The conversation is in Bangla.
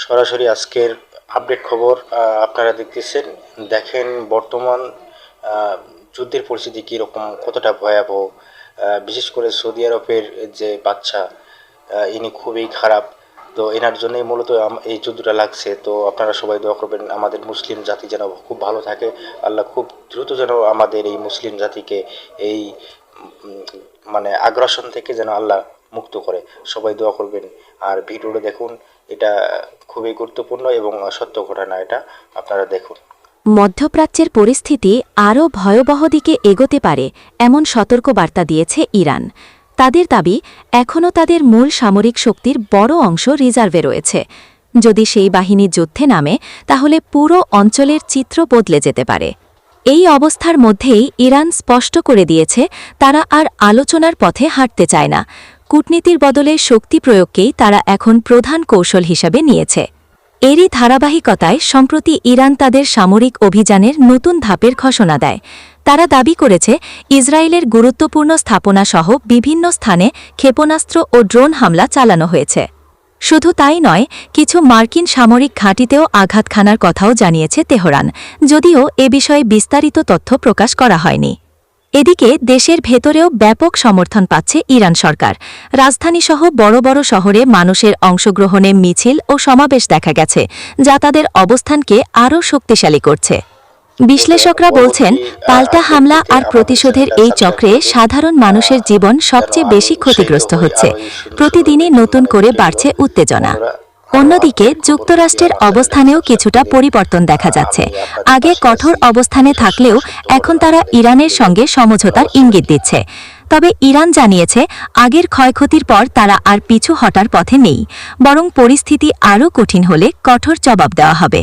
সরাসরি আজকের আপডেট খবর আপনারা দেখতেছেন। দেখেন বর্তমান যুদ্ধের পরিস্থিতি কীরকম, কতটা ভয়াবহ। বিশেষ করে সৌদি আরবের যে বাচ্চা, ইনি খুবই খারাপ। তো এনার জন্যই মূলত এই যুদ্ধটা লাগছে। তো আপনারা সবাই দোয়া করবেন আমাদের মুসলিম জাতি যেন খুব ভালো থাকে। আল্লাহ খুব দ্রুত যেন আমাদের এই মুসলিম জাতিকে এই মানে আগ্রাসন থেকে যেন আল্লাহ মুক্ত করে। সবাই দোয়া করবেন। আর ভিডিওটা দেখুন, এটা খুবই গুরুত্বপূর্ণ এবং সত্য ঘটনা, এটা আপনারা দেখুন। মধ্যপ্রাচ্যের পরিস্থিতি আরও ভয়াবহ দিকে এগোতে পারে এমন সতর্কবার্তা দিয়েছে ইরান। তাদের দাবি, এখনও তাদের মূল সামরিক শক্তির বড় অংশ রিজার্ভে রয়েছে। যদি সেই বাহিনী যুদ্ধে নামে তাহলে পুরো অঞ্চলের চিত্র বদলে যেতে পারে। এই অবস্থার মধ্যেই ইরান স্পষ্ট করে দিয়েছে তারা আর আলোচনার পথে হাঁটতে চায় না। কূটনীতির বদলে শক্তি প্রয়োগকেই তারা এখন প্রধান কৌশল হিসাবে নিয়েছে। এরই ধারাবাহিকতায় সম্প্রতি ইরান তাদের সামরিক অভিযানের নতুন ধাপের ঘোষণা দেয়। তারা দাবি করেছে ইসরায়েলের গুরুত্বপূর্ণ স্থাপনাসহ বিভিন্ন স্থানে ক্ষেপণাস্ত্র ও ড্রোন হামলা চালানো হয়েছে। শুধু তাই নয়, কিছু মার্কিন সামরিক ঘাঁটিতেও আঘাত হানার কথাও জানিয়েছে তেহরান, যদিও এ বিষয়ে বিস্তারিত তথ্য প্রকাশ করা হয়নি। এদিকে দেশের ভেতরেও ব্যাপক সমর্থন পাচ্ছে ইরান সরকার। রাজধানীসহ বড় বড় শহরে মানুষের অংশগ্রহণে মিছিল ও সমাবেশ দেখা গেছে, যা তাদের অবস্থানকে আরও শক্তিশালী করছে। বিশ্লেষকরা বলছেন, পাল্টা হামলা আর প্রতিশোধের এই চক্রে সাধারণ মানুষের জীবন সবচেয়ে বেশি ক্ষতিগ্রস্ত হচ্ছে। প্রতিদিনই নতুন করে বাড়ছে উত্তেজনা। অন্যদিকে যুক্তরাষ্ট্রের অবস্থানেও কিছুটা পরিবর্তন দেখা যাচ্ছে। আগে কঠোর অবস্থানে থাকলেও এখন তারা ইরানের সঙ্গে সমঝোতার ইঙ্গিত দিচ্ছে। তবে ইরান জানিয়েছে, আগের ক্ষয়ক্ষতির পর তারা আর পিছু হটার পথে নেই, বরং পরিস্থিতি আরও কঠিন হলে কঠোর জবাব দেওয়া হবে।